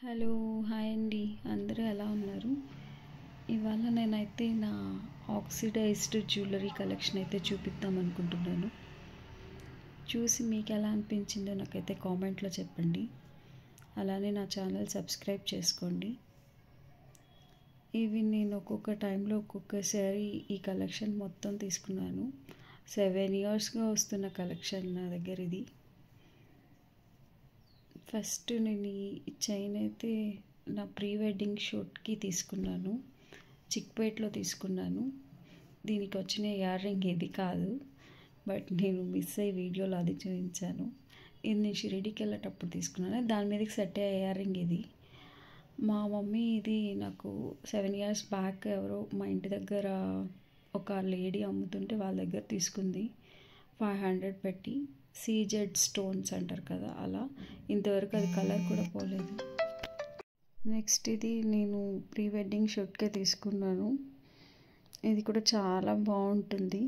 Hello hi అండి, అందరూ ఎలా ఉన్నారు? ఇవాళ నేనైతే నా ఆక్సిడైజ్డ్ జ్యువెలరీ కలెక్షన్ అయితే చూపిద్దాం అనుకుంటున్నాను. చూసి మీకు ఎలా అనిపించిందో నాకైతే కామెంట్లో చెప్పండి. అలానే నా ఛానల్ సబ్స్క్రైబ్ చేసుకోండి. ఇవి నేను ఒక్కొక్క టైంలో ఒక్కొక్కసారి ఈ కలెక్షన్ మొత్తం తీసుకున్నాను. 7 ఇయర్స్గా వస్తున్న కలెక్షన్ నా దగ్గర ఇది. ఫస్ట్ నేను ఈ చైన్ అయితే నా ప్రీ వెడ్డింగ్ షూట్కి తీసుకున్నాను. చిక్పేట్లో తీసుకున్నాను. దీనికి వచ్చిన ఇయర్ రింగ్ ఇది కాదు, బట్ నేను మిస్ అయ్యి వీడియోలో అది చూపించాను. ఇది నేను షిరిడీకి వెళ్ళేటప్పుడు తీసుకున్నాను. దాని మీదకి సెట్ అయ్యే ఇయర్ రింగ్ ఇది. మా మమ్మీ ఇది నాకు 7 ఇయర్స్ బ్యాక్ ఎవరో మా ఇంటి దగ్గర ఒక లేడీ అమ్ముతుంటే వాళ్ళ దగ్గర తీసుకుంది. 500 పెట్టి. సీజెడ్ స్టోన్స్ అంటారు కదా, అలా. ఇంతవరకు అది కలర్ కూడా పోలేదు. నెక్స్ట్ ఇది నేను ప్రీ వెడ్డింగ్ షూట్కే తీసుకున్నాను. ఇది కూడా చాలా బాగుంటుంది.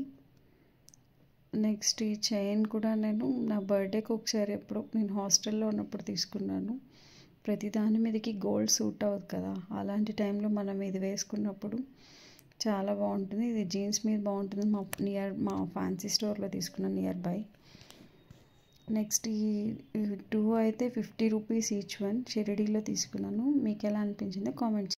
నెక్స్ట్ ఈ చైన్ కూడా నేను నా బర్త్డేకి ఒకసారి ఎప్పుడో నేను హాస్టల్లో ఉన్నప్పుడు తీసుకున్నాను. ప్రతి దాని మీదకి గోల్డ్ సూట్ అవ్వదు కదా, అలాంటి టైంలో మనం ఇది వేసుకున్నప్పుడు చాలా బాగుంటుంది. ఇది జీన్స్ మీద బాగుంటుంది. మా ఫ్యాన్సీ స్టోర్లో తీసుకున్నాను నియర్ బై. నెక్స్ట్ ఈ 2 అయితే 50 రూపీస్ ఈచ్ వన్. షిరిడీలో తీసుకున్నాను. మీకు ఎలా అనిపించిందో కామెంట్